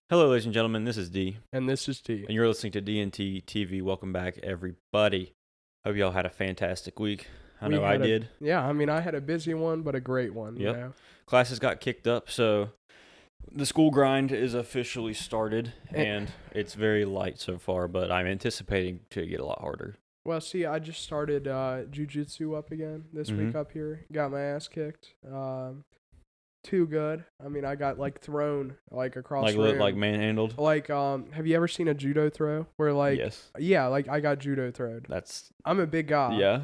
Hello, ladies and gentlemen. This is D, And this is T. and you're listening to D&T TV. Welcome back, everybody. Hope y'all had a fantastic week. I know I did. I had a busy one, but a great one. Yep. You know? Classes got kicked up, so the school grind is officially started, and it's very light so far, but I'm anticipating to get a lot harder. Well, see, I just started Jiu Jitsu up again this week up here. Got my ass kicked. Too good. I mean, I got thrown across the room. Like manhandled? Have you ever seen a judo throw where Yes. Yeah, I got judo throwed. I'm a big guy. Yeah.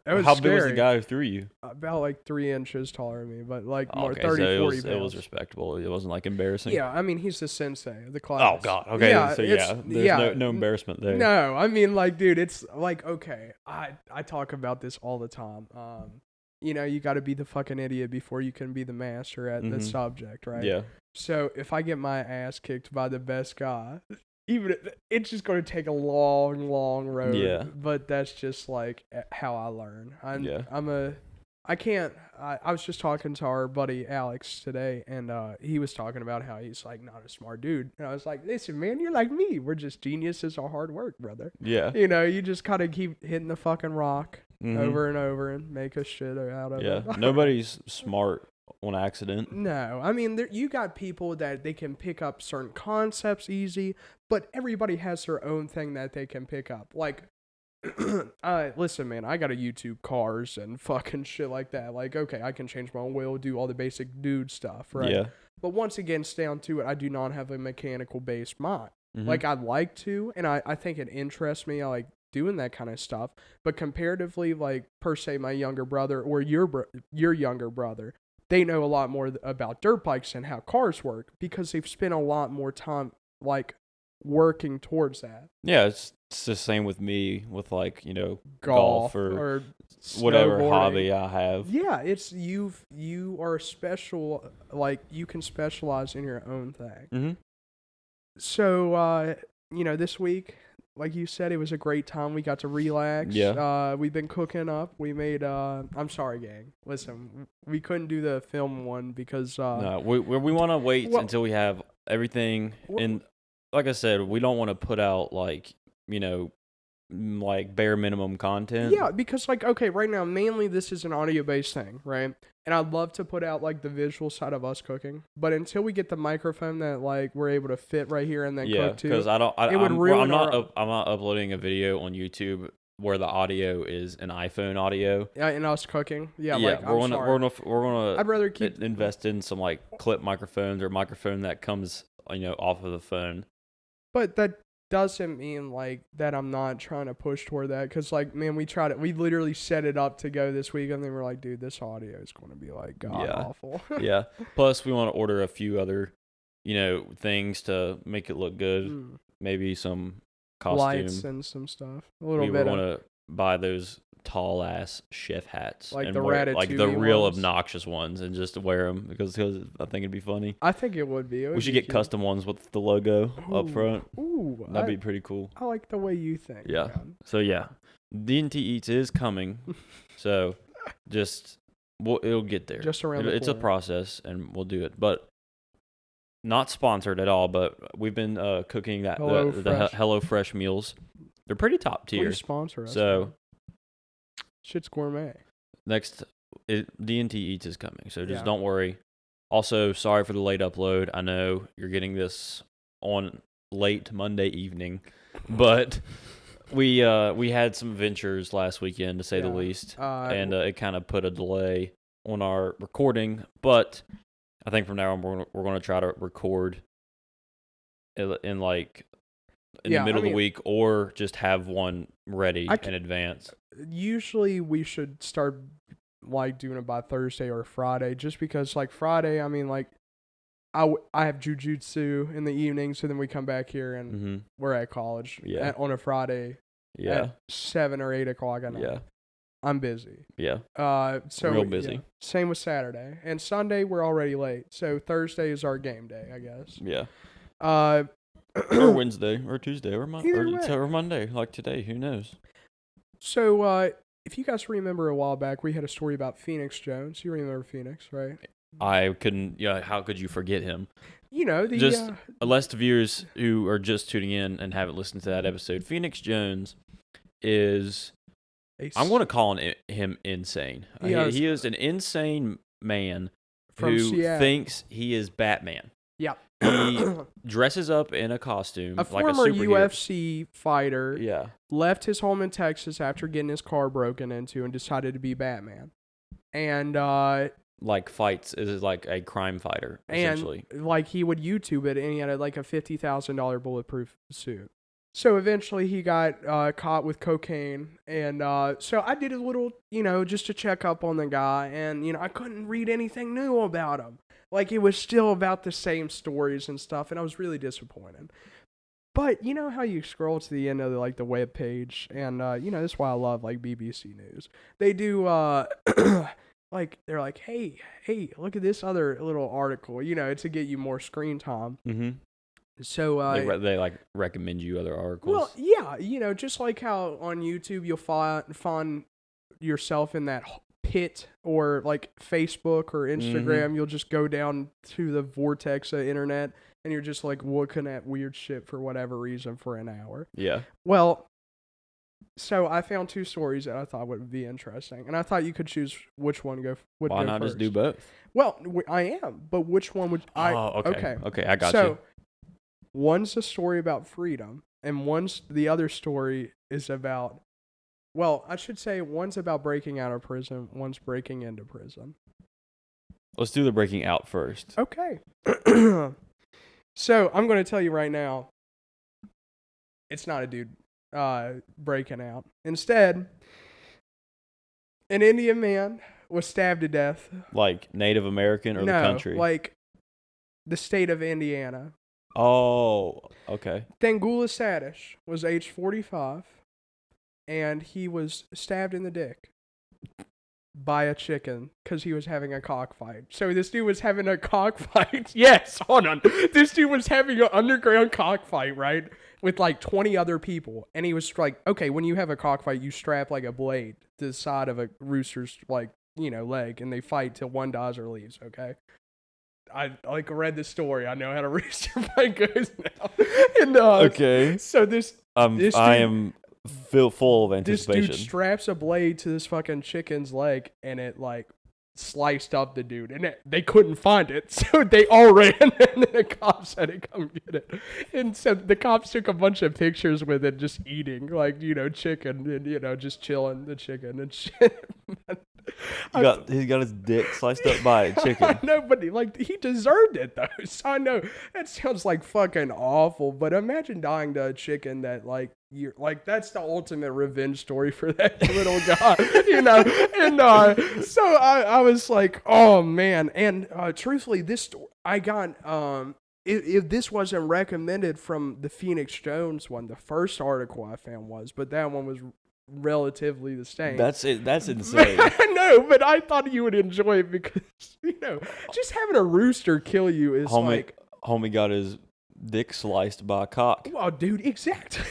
It was How scary. big was the guy who threw you? About 3 inches taller than me, but more okay, 30, so 40 pounds. It was respectable. It wasn't embarrassing. Yeah, I mean, he's the sensei of the class. Oh God. Okay. Yeah, there's no embarrassment there. No, I mean, dude, it's okay. I talk about this all the time. You got to be the fucking idiot before you can be the master at the subject, right? Yeah. So if I get my ass kicked by the best guy, it's just going to take a long, long road. Yeah. But that's just how I learn. I was just talking to our buddy Alex today, and he was talking about how he's not a smart dude. And I was like, listen, man, you're like me. We're just geniuses of hard work, brother. Yeah. You just kind of keep hitting the fucking rock over and over and make a shit out of it. Yeah. Nobody's smart on accident. No. I mean, you got people that they can pick up certain concepts easy, but everybody has their own thing that they can pick up. Listen, man, I got to YouTube cars and fucking shit like that. Okay, I can change my oil, do all the basic dude stuff, right? Yeah. But once again, it's down to it. I do not have a mechanical-based mind. Mm-hmm. I'd like to, and I think it interests me. I like doing that kind of stuff. But comparatively, per se, my younger brother or your younger brother, they know a lot more about dirt bikes and how cars work because they've spent a lot more time, working towards that. Yeah, it's the same with me with golf or whatever hobby I have. Yeah, it's you are special, you can specialize in your own thing. Mm-hmm. So this week, like you said, it was a great time. We got to relax. Yeah. We've been cooking up. We made I'm sorry, gang. Listen, we couldn't do the film one because no, we want to wait until we have everything in. Like I said, we don't want to put out bare minimum content. Yeah, because okay, right now mainly this is an audio based thing, right? And I'd love to put out the visual side of us cooking, but until we get the microphone that we're able to fit right here and then cook too. Because I'm not uploading a video on YouTube where the audio is an iPhone audio. Yeah, and us cooking. Yeah, we're gonna. I'd rather invest in some clip microphones or microphone that comes off of the phone. But that doesn't mean that I'm not trying to push toward that because man, we literally set it up to go this week and then we're like, dude, this audio is going to be god awful. Yeah. Plus we want to order a few other things to make it look good. Maybe some costume lights and some stuff. We want to buy those tall ass chef hats and the Ratatouille the real ones. Obnoxious ones and just wear them because I think it'd be funny. I think it would be. We should get custom ones with the logo up front. Ooh, that'd be pretty cool. I like the way you think. Yeah. Man. So yeah, D&T Eats is coming. So it'll get there. Just around the It's a process and we'll do it, but not sponsored at all. But we've been cooking the HelloFresh meals. They're pretty top tier. Please sponsor us. So. Man. Shit's gourmet. Next, D&T Eats is coming, so just don't worry. Also, sorry for the late upload. I know you're getting this on late Monday evening, but we had some ventures last weekend, to say the least, and it kind of put a delay on our recording. But I think from now on we're going to try to record in the middle of the week, or just have one ready in advance. Usually we should start doing it by Thursday or Friday, just because Friday, I have Jiu Jitsu in the evening, so then we come back here and we're at college on a Friday at 7 or 8 o'clock at night. Yeah. I'm busy. Yeah. So real busy. Yeah. Same with Saturday. And Sunday we're already late. So Thursday is our game day, I guess. Yeah. Or Wednesday or Tuesday or Monday, like today, who knows? So if you guys remember a while back, we had a story about Phoenix Jones. You remember Phoenix, right? I couldn't. Yeah, how could you forget him? You know, just less to viewers who are just tuning in and haven't listened to that episode. Phoenix Jones is. I'm going to call him insane. He is an insane man who thinks he is Batman. Yeah. He dresses up in a costume. A like former a superhero. UFC fighter. Yeah. Left his home in Texas after getting his car broken into and decided to be Batman. And like fights is like a crime fighter essentially. And like he would YouTube it, and he had like a $50,000 bulletproof suit. So eventually he got caught with cocaine, and so I did a little, just to check up on the guy, and I couldn't read anything new about him. Like it was still about the same stories and stuff, and I was really disappointed. But you know how you scroll to the end of the web page, and that's why I love like BBC News. They do like they're like, hey, look at this other little article, to get you more screen time. Mm-hmm. So they like recommend you other articles. Well, yeah, just like how on YouTube you'll find yourself in that pit, or like Facebook or Instagram, you'll just go down to the vortex of internet, and you're just like looking at weird shit for whatever reason for an hour. Yeah. Well, so I found 2 stories that I thought would be interesting, and I thought you could choose which one would Why go not first. just do both? Well, I am, but which one would I? Oh, okay, I got you. So one's a story about freedom, and the other story is about. Well, I should say one's about breaking out of prison, one's breaking into prison. Let's do the breaking out first. Okay. So I'm going to tell you right now, it's not a dude breaking out. Instead, an Indian man was stabbed to death. Like Native American or the country? Like the state of Indiana. Oh, okay. Thangula Sadish was age 45, and he was stabbed in the dick by a chicken because he was having a cockfight. So this dude was having a cockfight. Yes, hold on. This dude was having an underground cockfight, right? With like 20 other people. And he was like, okay, when you have a cockfight, you strap like a blade to the side of a rooster's like, leg, and they fight till one dies or leaves, okay? I read the story. I know how to rooster fight goes now. And okay. So this dude, I am full of anticipation. This dude straps a blade to this fucking chicken's leg, and it like sliced up the dude, and they couldn't find it, so they all ran, and then the cops had to come get it. And so the cops took a bunch of pictures with it, just eating like chicken, and just chilling the chicken and shit. He got his dick sliced up by a chicken. No, but he deserved it though. So I know that sounds like fucking awful, but imagine dying to a chicken that you're like, that's the ultimate revenge story for that little guy, And so I was like, oh man. And truthfully, this story I got, if this wasn't recommended from the Phoenix Jones one, the first article I found was, but that one was relatively the same. That's it. That's insane. I know, but I thought you would enjoy it because just having a rooster kill you is homie got his dick sliced by a cock. Well, dude, exactly.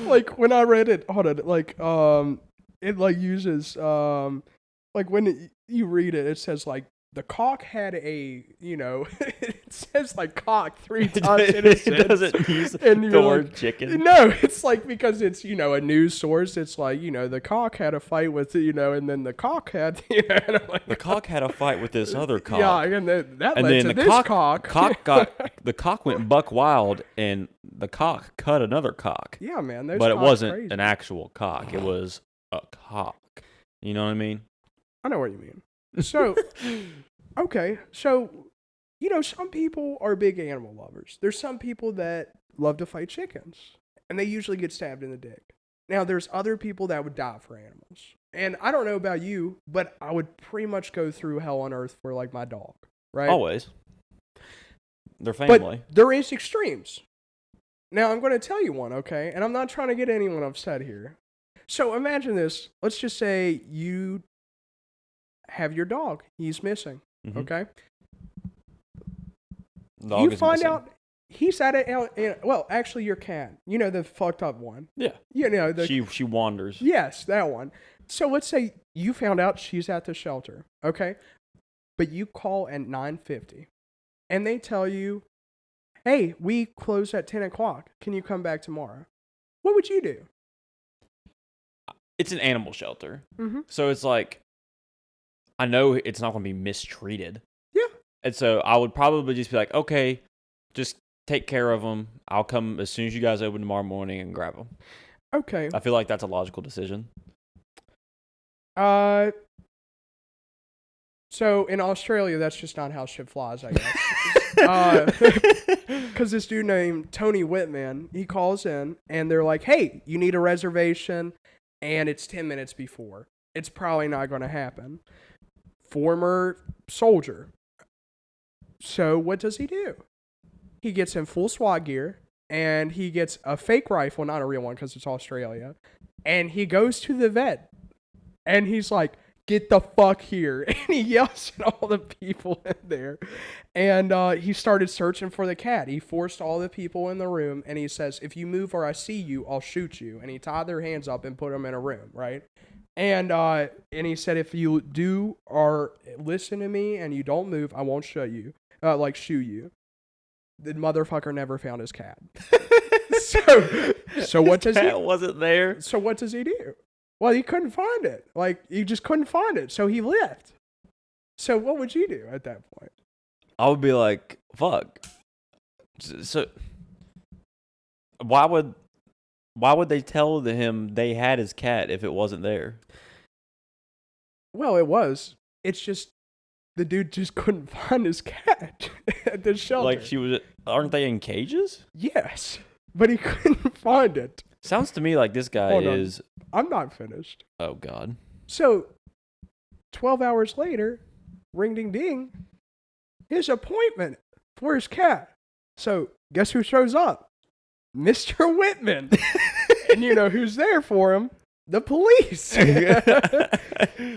Like when I read it, hold on, it uses when you read it, it says the cock had a, it says cock 3 times in a sentence. It doesn't use the word chicken. No, it's because it's, a news source. It's the cock had a fight with, and then the cock had, the cock had a fight with this other cock. Yeah, and then that led to this cock. The cock went buck wild, and the cock cut another cock. Yeah, man. But it wasn't an actual cock. It was a cock. You know what I mean? I know what you mean. So, okay, so, some people are big animal lovers. There's some people that love to fight chickens, and they usually get stabbed in the dick. Now, there's other people that would die for animals. And I don't know about you, but I would pretty much go through hell on earth for, my dog, right? Always. They're family. But there is extremes. Now, I'm going to tell you one, okay? And I'm not trying to get anyone upset here. So, imagine this. Let's just say you have your dog. He's missing. Mm-hmm. Okay. Dog you find out he's at actually your cat. The fucked up one. Yeah. She wanders. Yes, that one. So let's say you found out she's at the shelter. Okay. but you call at 9:50 and they tell you, hey, we close at 10 o'clock. Can you come back tomorrow? What would you do? It's an animal shelter. Mm-hmm. So it's like, I know it's not going to be mistreated. Yeah. And so I would probably just be like, okay, just take care of them. I'll come as soon as you guys open tomorrow morning and grab them. Okay. I feel like that's a logical decision. So in Australia, that's just not how shit flies, I guess. Because this dude named Tony Whitman, he calls in and they're like, hey, you need a reservation and it's 10 minutes before. It's probably not going to happen. Former soldier. So what does he do? He gets in full SWAT gear and he gets a fake rifle, not a real one because it's Australia. And he goes to the vet and he's like, get the fuck here. And he yells at all the people in there. And he started searching for the cat. He forced all the people in the room and he says, if you move or I see you, I'll shoot you. And he tied their hands up and put them in a room, right? And he said, if you do or listen to me and you don't move, I won't shoot you. Shoot you. The motherfucker never found his cat. So what does he? Cat wasn't there. So what does he do? Well, he couldn't find it. Like, he just couldn't find it. So he left. So what would you do at that point? I would be like, fuck. So why would they tell him they had his cat if it wasn't there? Well, it was. It's just the dude just couldn't find his cat at the shelter. Like aren't they in cages? Yes, but he couldn't find it. Sounds to me like this guy is... I'm not finished. Oh, God. So, 12 hours later, ring ding ding, his appointment for his cat. So, guess who shows up? Mr. Whitman. And you know who's there for him? The police.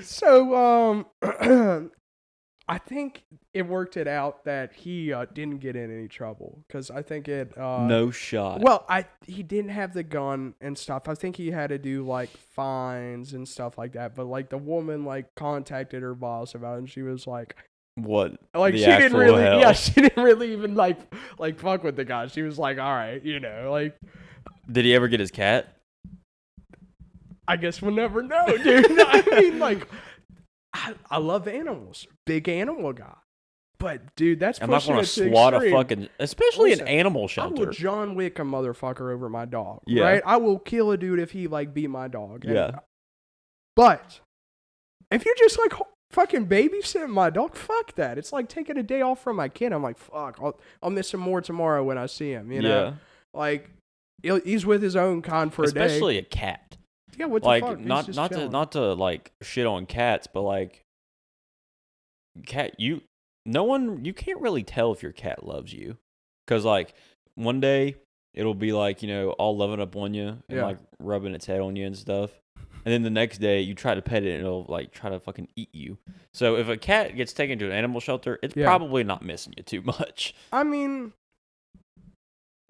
So, I think it worked it out that he didn't get in any trouble because I think it. No shot. Well, he didn't have the gun and stuff. I think he had to do like fines and stuff like that. But like the woman like contacted her boss about it, and she was like, "What? Like she didn't really, hell? Yeah, she didn't really even like fuck with the guy. She was like, all right, you know, like." Did he ever get his cat? I guess we'll never know, dude. I mean, like. I love animals. Big animal guy. But, dude, that's pushing it to extreme. I'm not going to swat a fucking... Especially an animal shelter. I will John Wick a motherfucker over my dog. Yeah. Right? I will kill a dude if he, like, beat my dog. Yeah. But, if you're just, like, fucking babysitting my dog, fuck that. It's like taking a day off from my kid. I'm like, fuck, I'll miss him more tomorrow when I see him, you know? Yeah. Like, he's with his own kind for a day. Especially a cat. Yeah, what the like, fuck? Not to like shit on cats, but like you can't really tell if your cat loves you, because like one day it'll be like, you know, all loving up on you and like rubbing its head on you and stuff, and then the next day you try to pet it and it'll like try to fucking eat you. So if a cat gets taken to an animal shelter, it's probably not missing you too much. I mean,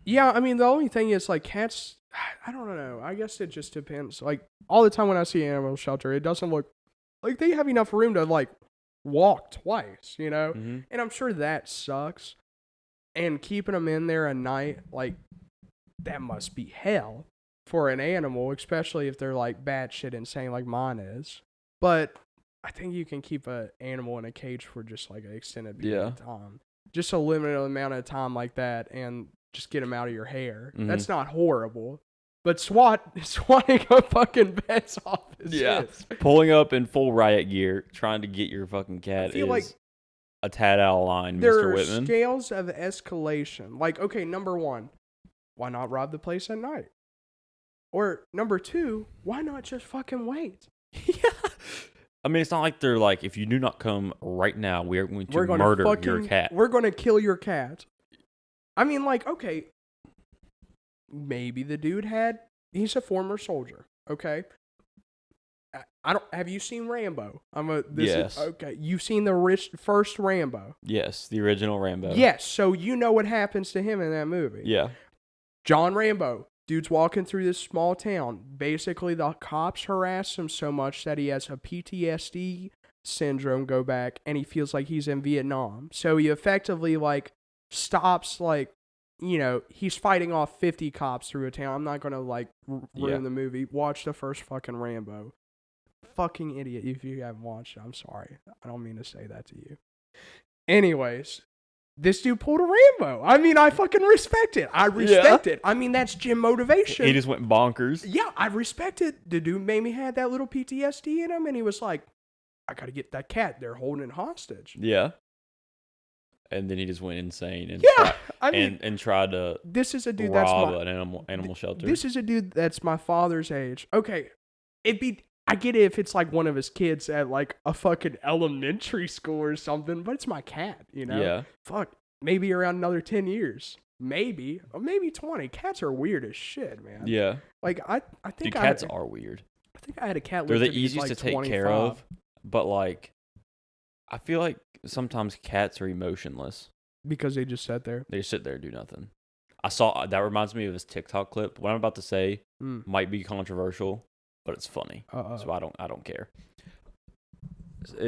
yeah, I mean the only thing is like cats. I don't know. I guess it just depends. Like, all the time when I see an animal shelter, it doesn't look like they have enough room to, like, walk twice, you know? Mm-hmm. And I'm sure that sucks. And keeping them in there at night, like, that must be hell for an animal, especially if they're, like, batshit insane like mine is. But I think you can keep an animal in a cage for just, like, an extended period of time. Just a limited amount of time like that, and just get them out of your hair. Mm-hmm. That's not horrible. But swatting a fucking vet's office. Yeah. Pulling up in full riot gear, trying to get your fucking cat is like a tad out of line, Mr. Whitman. There are scales of escalation. Like, okay, number one, why not rob the place at night? Or number two, why not just fucking wait? Yeah. I mean, it's not like they're like, if you do not come right now, we're going to murder your cat. We're going to kill your cat. I mean, like, okay, maybe the dude he's a former soldier, okay? Have you seen Rambo? Yes. Okay, you've seen the first Rambo. Yes, the original Rambo. Yes, so you know what happens to him in that movie. Yeah. John Rambo, dude's walking through this small town. Basically, the cops harass him so much that he has a PTSD syndrome go back, and he feels like he's in Vietnam. So he effectively like stops like, you know, he's fighting off 50 cops through a town. I'm not gonna like ruin the movie. Watch the first fucking Rambo. Fucking idiot if you haven't watched it. I'm sorry. I don't mean to say that to you. Anyways, this dude pulled a Rambo. I mean, I fucking respect it. I respect it. I mean, that's gym motivation. He just went bonkers. Yeah, I respect it. The dude maybe had that little PTSD in him, and he was like, I gotta get that cat. They're holding it hostage. Yeah. And then he just went insane and tried to this is a dude rob an animal shelter. This is a dude that's my father's age. Okay, I get it if it's like one of his kids at like a fucking elementary school or something, but it's my cat, you know? Yeah. Fuck, maybe around another 10 years. Maybe. Or maybe 20. Cats are weird as shit, man. Yeah. Like, I think cats are weird. I think I had a cat. They're the easiest to take care of, but like, I feel like sometimes cats are emotionless. Because they just sit there. They just sit there and do nothing. That reminds me of this TikTok clip. What I'm about to say might be controversial, but it's funny. So I don't care.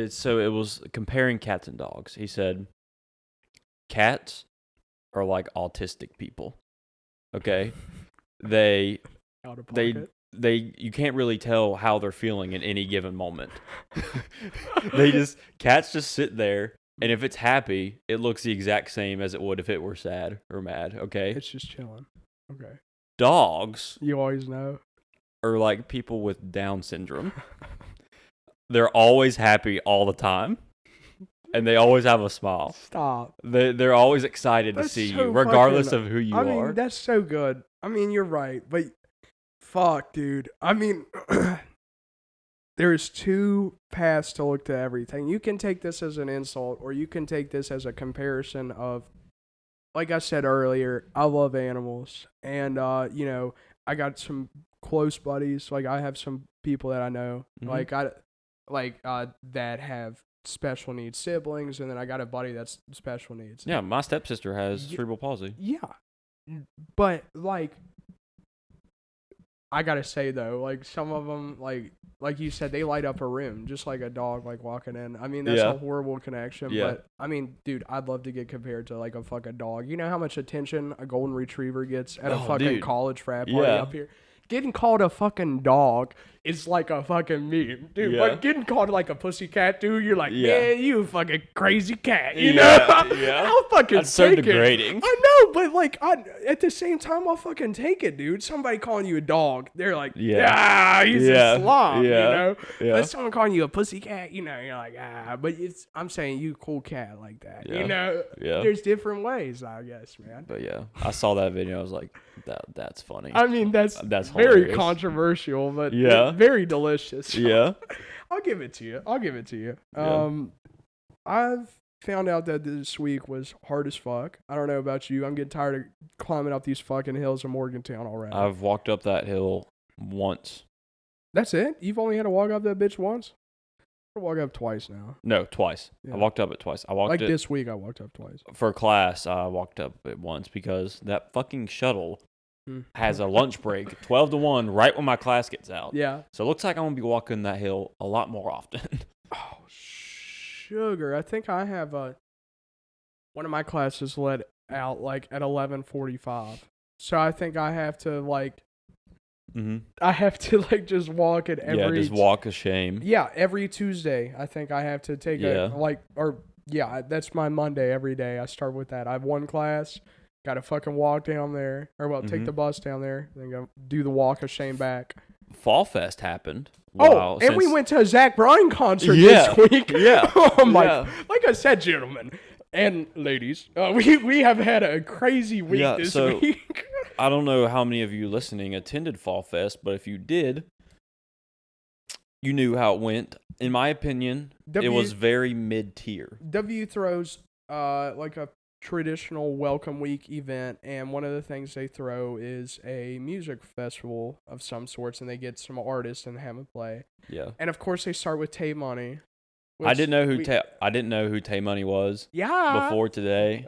So it was comparing cats and dogs. He said, cats are like autistic people. Okay? They you can't really tell how they're feeling in any given moment. Cats just sit there, and if it's happy, it looks the exact same as it would if it were sad or mad, okay? It's just chilling. Okay. Dogs, you always know, are like people with Down syndrome. They're always happy all the time, and they always have a smile. Stop. They're always excited to see you, regardless of who you are. I mean, that's so good. I mean, you're right, but fuck, dude. I mean, there's two paths to look to everything. You can take this as an insult, or you can take this as a comparison of, like I said earlier, I love animals. And, you know, I got some close buddies. Like, I have some people that I know, that have special needs siblings, and then I got a buddy that's special needs. Yeah, my stepsister has cerebral palsy. Yeah. But, like, I gotta say though, like some of them, like you said, they light up a room just like a dog, like walking in. I mean, that's a horrible connection, but I mean, dude, I'd love to get compared to like a fucking dog. You know how much attention a golden retriever gets at a fucking college frat party up here? Getting called a fucking dog is like a fucking meme, dude. But getting called like a pussycat, dude, you're like, man, you a fucking crazy cat, you know? I'll fucking That's so take degrading. it. I know, but like, at the same time, I'll fucking take it, dude. Somebody calling you a dog, they're like, he's a slob, you know? But someone calling you a pussycat, you know, you're like, but I'm saying you cool cat like that, you know? There's different ways, I guess, man. But yeah, I saw that video. I was like, that's funny. I mean, that's hilarious. Very controversial, but very delicious. Yeah. I'll give it to you. Yeah. I've found out that this week was hard as fuck. I don't know about you. I'm getting tired of climbing up these fucking hills in Morgantown already. I've walked up that hill once. That's it? You've only had to walk up that bitch once? I walk up twice now. No, twice. Yeah. I walked up it twice. This week I walked up twice. For class, I walked up it once because that fucking shuttle has a lunch break, 12 to 1, right when my class gets out. Yeah. So it looks like I'm going to be walking that hill a lot more often. Oh, sugar. I think I have one of my classes let out like at 11:45. So I think I have to like just walk it every just walk a shame. Yeah, every Tuesday. I think I have to take that's my Monday every day. I start with that. I have one class. Got to fucking walk down there, or take the bus down there, then go do the walk of shame back. Fall Fest happened. We went to a Zac Bryan concert this week. Yeah. Like I said, gentlemen and ladies, we have had a crazy week this week. I don't know how many of you listening attended Fall Fest, but if you did, you knew how it went. In my opinion, it was very mid-tier. W throws like a traditional welcome week event, and one of the things they throw is a music festival of some sorts, and they get some artists and have them play. Yeah. And of course they start with Tay Money. I didn't know who Tay Money was before today.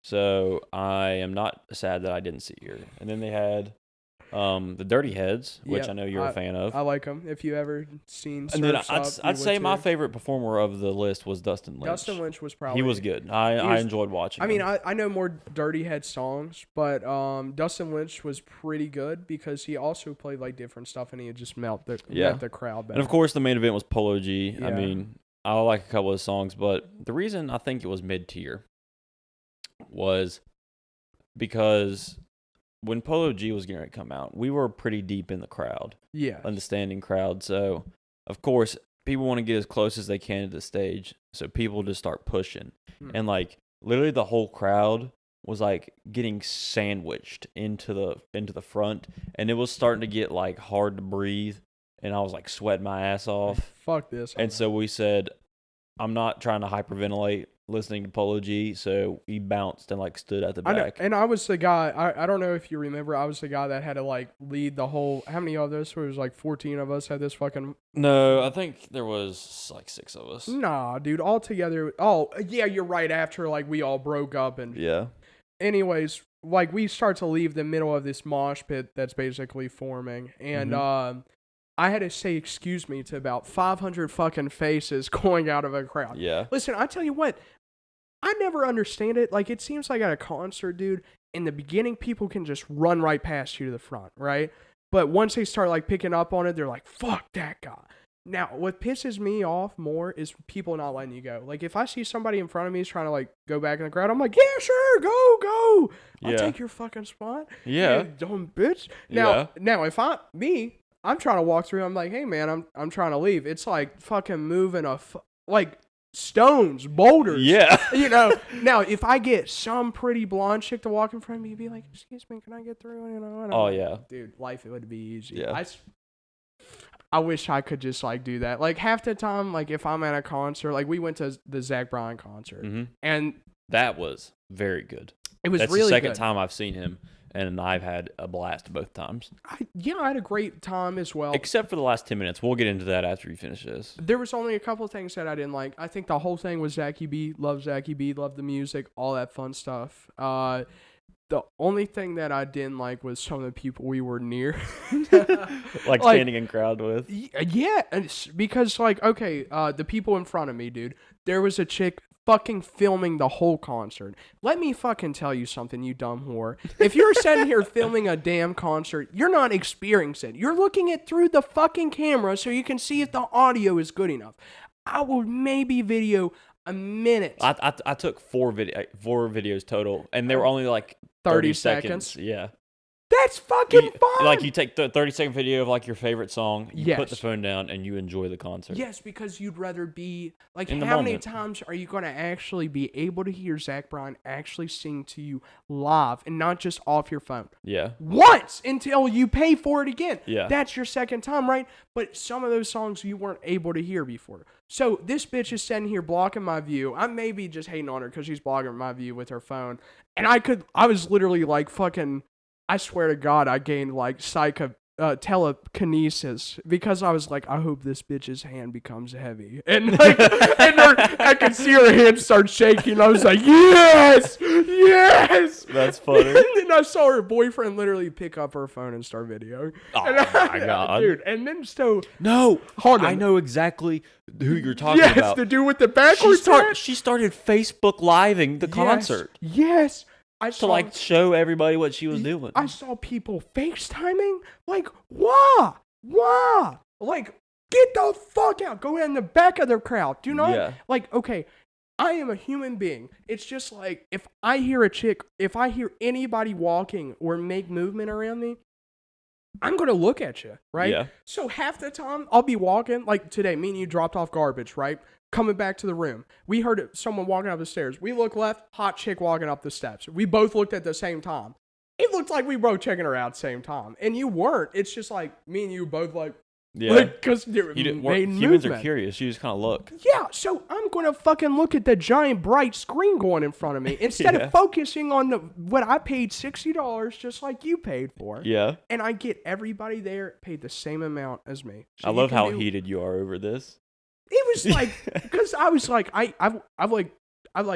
So I am not sad that I didn't see her. And then they had The Dirty Heads, which Yep, I know you're a fan of. I like them. If you ever seen And then Surf's Up, I'd you say would my too. favorite performer of the list was Dustin Lynch. Dustin Lynch was probably... He was good. I enjoyed watching him. I mean, I know more Dirty Head songs, but Dustin Lynch was pretty good because he also played like different stuff and he had just met the crowd better. And of course, the main event was Polo G. Yeah. I mean, I like a couple of songs, but the reason I think it was mid-tier was because when Polo G was getting ready to come out, we were pretty deep in the crowd. Yeah. In the standing crowd. So, of course, people want to get as close as they can to the stage. So people just start pushing. And, like, literally the whole crowd was, like, getting sandwiched into the front. And it was starting to get, like, hard to breathe. And I was, like, sweating my ass off. Fuck this. And so we said, I'm not trying to hyperventilate listening to Polo G, so he bounced and like stood at the back. And I was the guy. I don't know if you remember. I was the guy that had to like lead the whole. How many of us? It was like 14 of us had this fucking. No, I think there was like 6 of us. Nah, dude. All together. Oh yeah, you're right. After like we all broke up and. Yeah. Anyways, like we start to leave the middle of this mosh pit that's basically forming, and I had to say excuse me to about 500 fucking faces going out of a crowd. Yeah. Listen, I tell you what. I never understand it. Like, it seems like at a concert, dude, in the beginning, people can just run right past you to the front, right? But once they start, like, picking up on it, they're like, fuck that guy. Now, what pisses me off more is people not letting you go. Like, if I see somebody in front of me is trying to, like, go back in the crowd, I'm like, yeah, sure, go. I'll take your fucking spot. Yeah. You dumb bitch. Now, if I'm trying to walk through, I'm like, hey, man, I'm trying to leave. It's like fucking moving stones, boulders. Yeah. You know, now if I get some pretty blonde chick to walk in front of me, be like, excuse me, can I get through? You know, oh, yeah. Dude, life, it would be easy. Yeah. I wish I could just like do that. Like half the time, like if I'm at a concert, like we went to the Zac Bryan concert and that was very good. It was That's really the second good. time I've seen him. And I've had a blast both times. I had a great time as well. Except for the last 10 minutes. We'll get into that after you finish this. There was only a couple of things that I didn't like. I think the whole thing was Zachy B. Love Zachy B. Love the music. All that fun stuff. The only thing that I didn't like was some of the people we were near. like standing in crowd with. Yeah. Because, like, okay, the people in front of me, dude. There was a chick fucking filming the whole concert. Let me fucking tell you something, you dumb whore. If you're sitting here filming a damn concert, you're not experiencing it. You're looking it through the fucking camera so you can see if the audio is good enough. I will maybe video a minute. I took 4 videos total, and they were only like 30 seconds. Yeah. That's fucking fun. Like you take the 30-second video of like your favorite song, you put the Yes. phone down, and you enjoy the concert. Yes, because you'd rather be like, In the how many moment. times are you going to actually be able to hear Zac Bryan actually sing to you live and not just off your phone? Yeah. Once until you pay for it again. Yeah. That's your second time, right? But some of those songs you weren't able to hear before. So this bitch is sitting here blocking my view. I may be just hating on her because she's blocking my view with her phone. And I was literally like fucking, I swear to God, I gained like telekinesis because I was like, I hope this bitch's hand becomes heavy. And like, I could see her hand start shaking. I was like, yes. That's funny. And then I saw her boyfriend literally pick up her phone and start videoing. Oh my God. Dude, and then No, hold on. I know exactly who you're talking yes, about. the dude with the backwards hat. She started Facebook living the concert Yes. I to saw, like show everybody what she was doing. I saw people FaceTiming. Like, why? Like, get the fuck out. Go in the back of the crowd. Do not. Yeah. Like, okay, I am a human being. It's just like, if I hear anybody walking or make movement around me, I'm going to look at you, right? Yeah. So half the time, I'll be walking. Like today, me and you dropped off garbage, right? Coming back to the room. We heard someone walking up the stairs. We look left, hot chick walking up the steps. We both looked at the same time. It looked like we both checking her out at the same time. And you weren't. It's just like me and you both like, yeah. because Humans are curious. You just kind of look. Yeah, so I'm going to fucking look at the giant bright screen going in front of me instead of focusing on what I paid $60 just like you paid for. Yeah. And I get everybody there paid the same amount as me. So I love how heated you are over this. It was like, because I was like, I've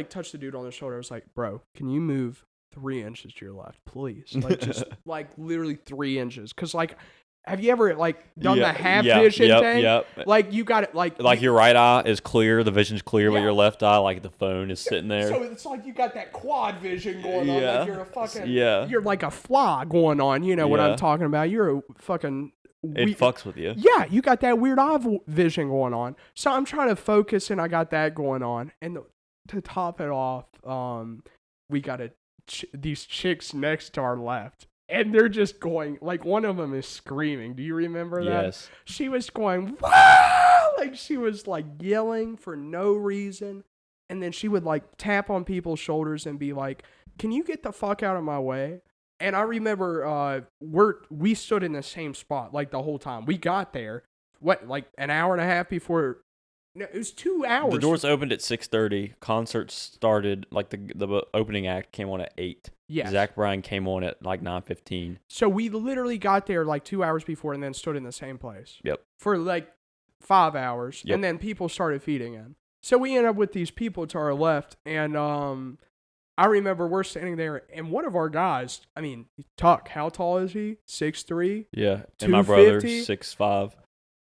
touched the dude on the shoulder. I was like, bro, can you move 3 inches to your left, please. Like, just, like, literally 3 inches. Because, like, have you ever, like, done the half vision thing? Yep. Like, you got it, like your right eye is clear, the vision's clear, but your left eye, like, the phone is sitting there. So it's like you got that quad vision going on. Like, you're a fucking, you're like a fly going on. You know what I'm talking about? You're a fucking... It fucks with you. Yeah, you got that weird eye vision going on. So I'm trying to focus, and I got that going on. And to top it off, we got these chicks next to our left. And they're just going, like, one of them is screaming. Do you remember that? Yes. She was going, "Wah!" Like, she was, like, yelling for no reason. And then she would, like, tap on people's shoulders and be like, "Can you get the fuck out of my way?" And I remember we stood in the same spot, like, the whole time. We got there, like, an hour and a half before. No, it was 2 hours. The doors opened at 6:30. Concert started, like, the opening act came on at 8. Yes. Zac Bryan came on at, like, 9:15. So we literally got there, like, 2 hours before and then stood in the same place. Yep. For, like, 5 hours. Yep. And then people started feeding in. So we ended up with these people to our left. And I remember we're standing there, and one of our guys, I mean, Tuck, how tall is he? 6'3"? Yeah. And my brother, 250? 6'5".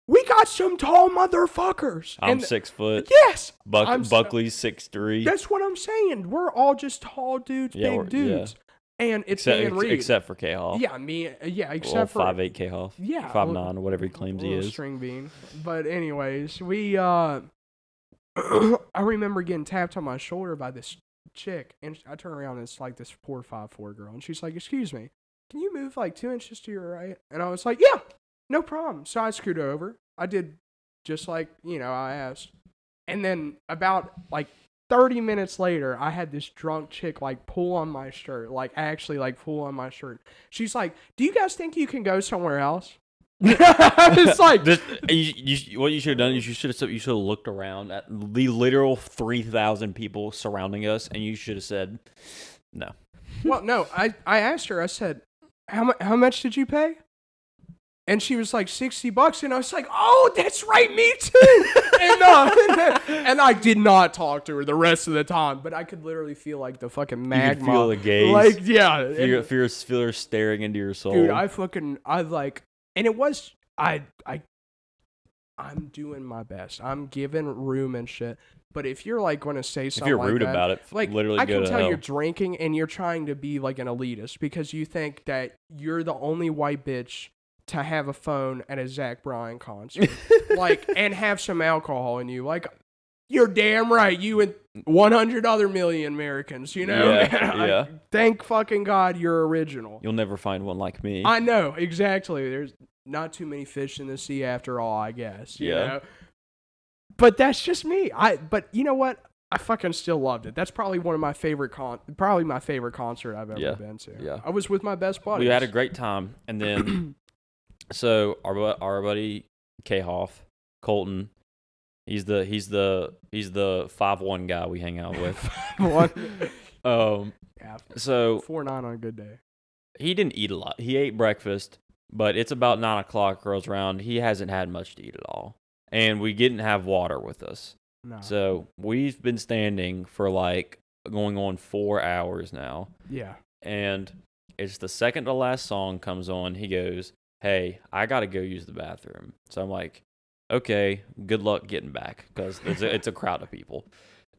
We got some tall motherfuckers. I'm 6 foot. Yes. Buckley's 6'3". That's what I'm saying. We're all just tall dudes, big dudes. Yeah. And it's me and Reed. Except for K-Hoff. Yeah, except for 5'8" K-Hoff. Yeah. 5'9", or whatever he claims he is. String bean. But anyways, we I remember getting tapped on my shoulder by this chick, and I turn around and it's like this 4'5'4" girl, and she's like, "Excuse me, can you move like 2 inches to your right?" And I was like, "Yeah, no problem." So I scooted over. I did just like, I asked. And then about like 30 minutes later, I had this drunk chick like pull on my shirt, like actually like pull on my shirt. She's like, "Do you guys think you can go somewhere else?" It's like, what you should have done is you should have looked around at the literal 3,000 people surrounding us, and you should have said no. Well, no, I asked her. I said, "How much did you pay?" And she was like, $60, and I was like, "Oh, that's right, me too." And I did not talk to her the rest of the time, but I could literally feel like the fucking magma. You could feel the gaze. Like, yeah. Feel her staring into your soul. Dude, and it was, I'm doing my best. I'm giving room and shit. But if you're like going to say something, if you're rude about it, like literally I can go tell to you're drinking and you're trying to be like an elitist because you think that you're the only white bitch to have a phone at a Zac Bryan concert, like, and have some alcohol in you. Like, you're damn right. You and 100 other million Americans, Yeah. Thank fucking God you're original. You'll never find one like me. I know, exactly. There's not too many fish in the sea after all, I guess. You know? But that's just me. But you know what? I fucking still loved it. That's probably one of my favorite my favorite concert I've ever been to. Yeah. I was with my best buddies. We had a great time, and then so our buddy K-Hoff, Colton, he's the 5'1" guy we hang out with. So 4'9" on a good day. He didn't eat a lot. He ate breakfast, but it's about 9 o'clock rolls around. He hasn't had much to eat at all, and we didn't have water with us. No. So we've been standing for like going on 4 hours now. Yeah. And it's the second to last song comes on. He goes, "Hey, I got to go use the bathroom." So I'm like, "Okay, good luck getting back," because it's a crowd of people.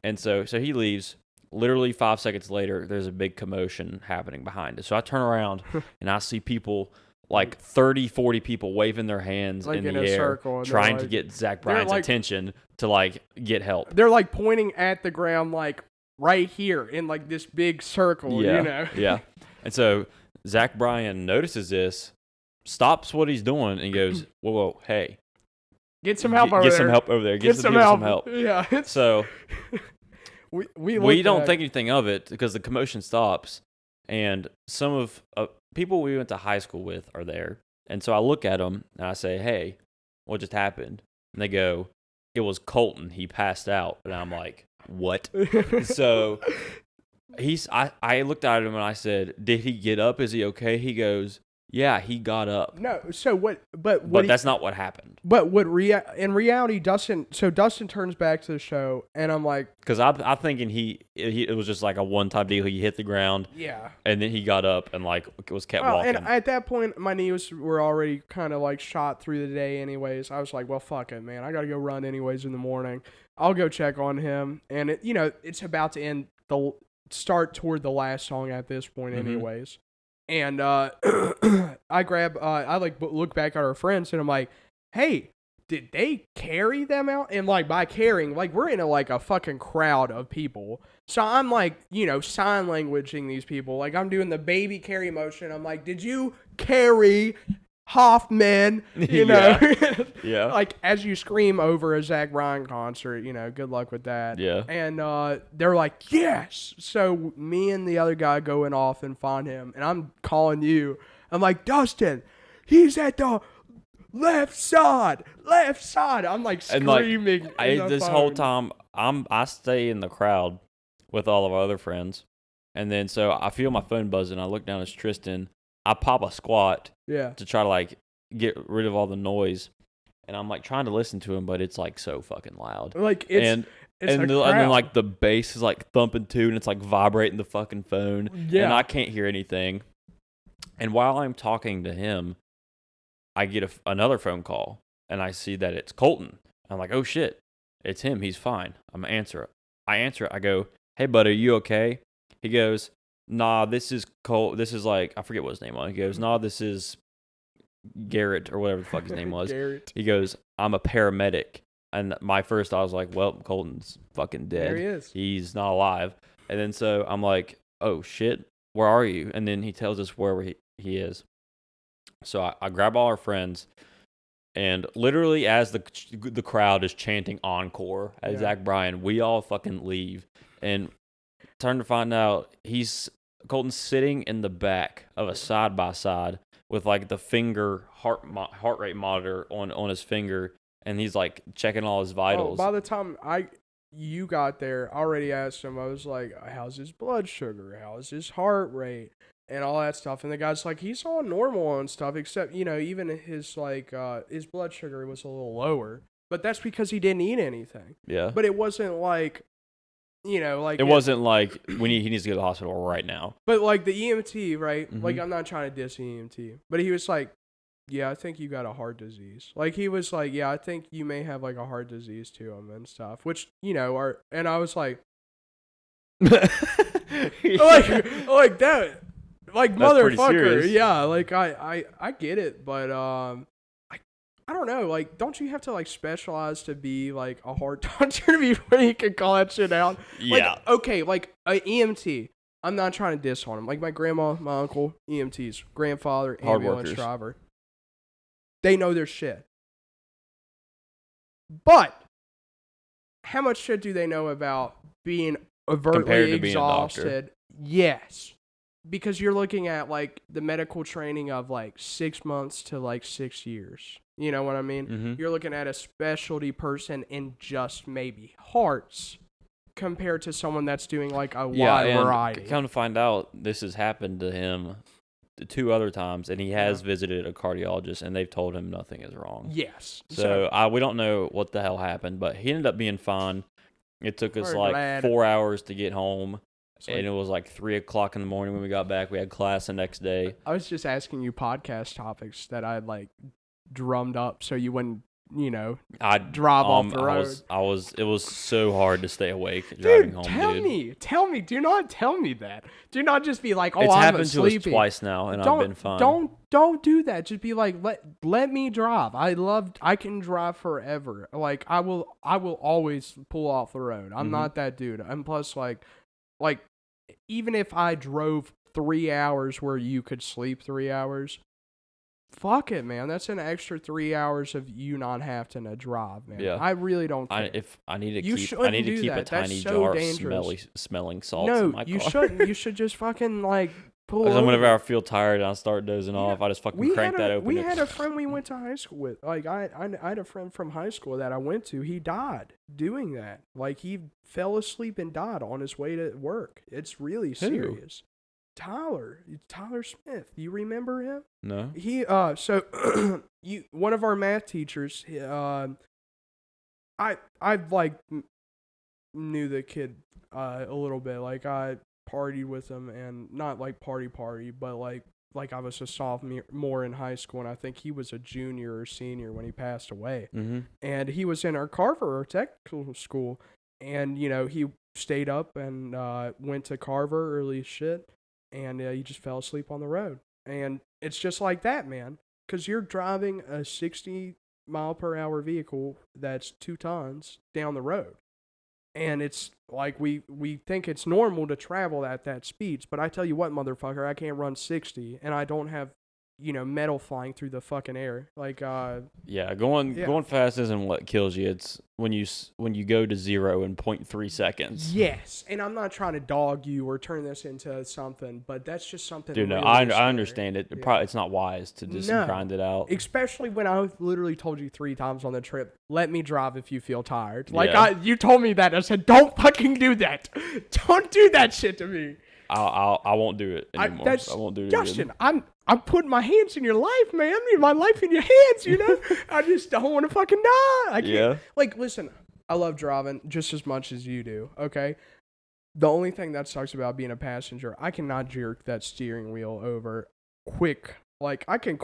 And so he leaves. Literally 5 seconds later, there's a big commotion happening behind us. So I turn around and I see people, like 30, 40 people waving their hands like in the air, circle, trying to get Zac Bryan's attention to like get help. They're like pointing at the ground, like right here in like this big circle, Yeah. And so Zac Bryan notices this, stops what he's doing, and goes, "Whoa, hey, get some help over there. Get some help over there. Get some help." Yeah. So we don't think anything of it because the commotion stops, and some of people we went to high school with are there. And so I look at them and I say, "Hey, what just happened?" And they go, "It was Colton. He passed out." And I'm like, "What?" So I looked at him and I said, "Did he get up? Is he okay?" He goes, Yeah, he got up. No, so what? But that's not what happened. But in reality, Dustin turns back to the show, and I'm like, because I'm thinking it was just like a one-time deal. He hit the ground, yeah, and then he got up and like was kept walking. And at that point, my knees were already kind of like shot through the day, anyways. I was like, well, fuck it, man. I gotta go run anyways in the morning. I'll go check on him, and it's about to end start toward the last song at this point, anyways. And I look back at our friends and I'm like, hey, did they carry them out? And like by carrying, like we're in a fucking crowd of people. So I'm like, sign languaging these people. Like I'm doing the baby carry motion. I'm like, did you carry Hoffman? You know? Yeah. Like as you scream over a Zac Bryan concert, good luck with that. Yeah. And they're like, yes. So me and the other guy going off and find him, and I'm calling you. I'm like, Dustin, he's at the left side. I'm like screaming. This whole time, I stay in the crowd with all of our other friends, and then so I feel my phone buzzing. I look down, it's Tristan. I pop a squat to try to like get rid of all the noise, and I'm like trying to listen to him, but it's like so fucking loud. Like and then like the bass is like thumping too, and it's like vibrating the fucking phone, and I can't hear anything. And while I'm talking to him, I get another phone call, and I see that it's Colton. I'm like, oh shit, it's him. He's fine. I'm gonna answer it. I answer it. I go, hey bud, are you okay? He goes, nah, this is Colt. This is like, I forget what his name was. He goes, nah, this is Garrett or whatever the fuck his name was. Garrett. He goes, I'm a paramedic. And my first, I was like, well, Colton's fucking dead. There he is. He's not alive. And then so I'm like, oh shit, where are you? And then he tells us where he is. So I grab all our friends, and literally as the crowd is chanting encore at Zac Bryan, we all fucking leave. And turn to find out Colton's sitting in the back of a side-by-side with like the finger heart rate monitor on his finger, and he's like checking all his vitals. By the time you got there, I already asked him. I was like, how's his blood sugar? How's his heart rate? And all that stuff. And the guy's like, he's all normal and stuff, except, even his his blood sugar was a little lower. But that's because he didn't eat anything. Yeah. But it wasn't like, it wasn't like he needs to go to the hospital right now. But like the EMT, right? Mm-hmm. Like I'm not trying to diss the EMT, but he was like, yeah, I think you got a heart disease. Like he was like, yeah, I think you may have like a heart disease to him and stuff, which, and I was like, like that, like that's motherfucker. Yeah. Like I get it, but, I don't know, like, don't you have to, like, specialize to be, like, a heart doctor before you can call that shit out? Yeah. Like, okay, like, an EMT, I'm not trying to diss on him. Like, my grandma, my uncle, EMTs, grandfather, ambulance driver. They know their shit. But, how much shit do they know about being overtly exhausted? Yes. Because you're looking at, like, the medical training of, like, 6 months to, like, 6 years. You know what I mean? Mm-hmm. You're looking at a specialty person in just maybe hearts compared to someone that's doing, like, a wide variety. Come to find out, this has happened to him 2 other times, and he has visited a cardiologist, and they've told him nothing is wrong. Yes. So we don't know what the hell happened, but he ended up being fine. It took us, 4 hours to get home. And it was like 3 o'clock in the morning when we got back. We had class the next day. I was just asking you podcast topics that I had like drummed up so you wouldn't, I'd drive off the road. It was so hard to stay awake driving home, Tell me. Do not tell me that. Do not just be like, oh, it's I'm happened sleepy. to us twice now, and I've been fine. Don't do that. Just be like, let me drive. I can drive forever. Like I will always pull off the road. I'm not that dude. And plus like even if I drove 3 hours where you could sleep 3 hours, fuck it, man. That's an extra 3 hours of you not having to drive, man. Yeah. I really don't care. I need to keep a tiny jar of smelling salts in my car. You shouldn't. You should just fucking like pull over. Whenever I feel tired and I start dozing off, I just fucking crank that open. We had a friend we went to high school with. Like I had a friend from high school that I went to. He died doing that. Like he fell asleep and died on his way to work. It's really serious. Tyler Smith. You remember him? No. He so one of our math teachers. I like knew the kid a little bit. Like I partied with him, and not like party, but like I was a sophomore in high school, and I think he was a junior or senior when he passed away. Mm-hmm. And he was in our Carver technical school, and he stayed up and went to Carver early as shit, and he just fell asleep on the road. And it's just like that, man, because you're driving a 60-mile-per-hour vehicle that's 2 tons down the road. And it's like we think it's normal to travel at that speeds, but I tell you what, motherfucker, I can't run 60, and I don't have, metal flying through the fucking air. Like, going fast isn't what kills you. It's when you go to 0 in 0.3 seconds. Yes, and I'm not trying to dog you or turn this into something, but that's just something. Dude, no, really I understand it. Yeah. It's not wise to just grind it out. Especially when I literally told you 3 times on the trip, let me drive if you feel tired. Like, you told me that. I said, don't fucking do that. Don't do that shit to me. I won't do it anymore. I won't do it Justin, again. I'm putting my hands in your life, man. My life in your hands, I just don't want to fucking die. I can't. Yeah. Like, listen, I love driving just as much as you do, okay? The only thing that sucks about being a passenger, I cannot jerk that steering wheel over quick. Like, I can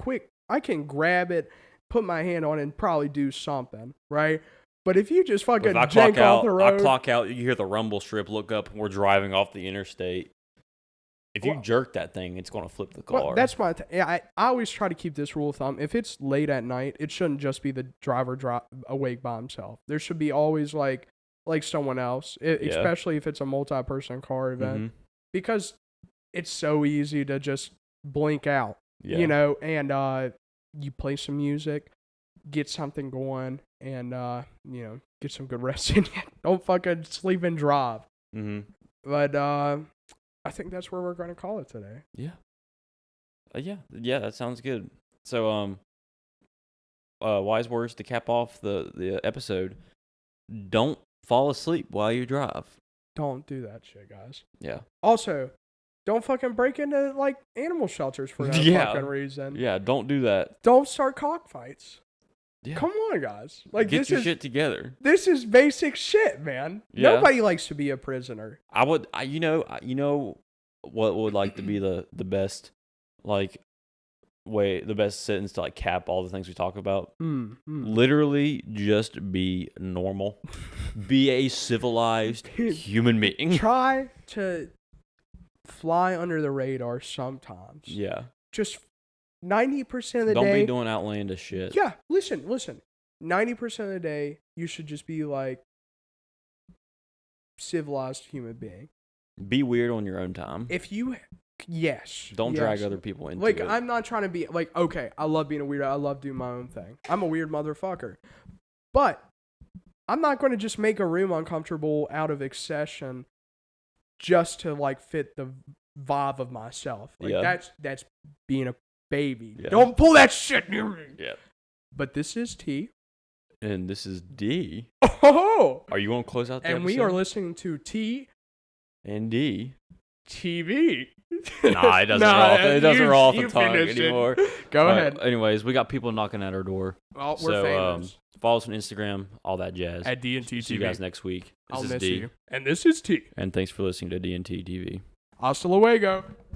grab it, put my hand on it, and probably do something, right? But if you just fucking jank off the road. I clock out, you hear the rumble strip, look up, and we're driving off the interstate. If you jerk that thing, it's going to flip the car. Well, that's my I always try to keep this rule of thumb. If it's late at night, it shouldn't just be the driver awake by himself. There should be always like someone else, especially if it's a multi-person car event, because it's so easy to just blink out, and you play some music, get something going, and get some good rest in you. Don't fucking sleep and drive. Mm-hmm. But I think that's where we're going to call it today. Yeah. Yeah, that sounds good. So, wise words to cap off the episode. Don't fall asleep while you drive. Don't do that shit, guys. Yeah. Also, don't fucking break into, like, animal shelters for that fucking reason. Yeah, don't do that. Don't start cockfights. Yeah. Come on, guys. Like, Get your shit together. This is basic shit, man. Yeah. Nobody likes to be a prisoner. You know what would like to be the best, like, way, the best sentence to, like, cap all the things we talk about? Literally just be normal. Be a civilized human being. Try to fly under the radar sometimes. Yeah. Just 90% of the day. Don't be doing outlandish shit. Yeah, listen. 90% of the day, you should just be like civilized human being. Be weird on your own time. Don't drag other people into it. it. I'm not trying to be like, okay, I love being a weirdo. I love doing my own thing. I'm a weird motherfucker. But I'm not going to just make a room uncomfortable out of accession just to like fit the vibe of myself. Like that's being a baby. Yeah. Don't pull that shit near me. Yeah. But this is T. And this is D. Oh! Are you going to close out the episode? And we are listening to T. And D. TV. Nah, it doesn't roll off the tongue anymore. Go ahead. Anyways, we got people knocking at our door. Well, we're famous. Follow us on Instagram, all that jazz. At D&T TV. See you guys next week. I'll miss you. And this is T. And thanks for listening to D&T TV. Hasta luego.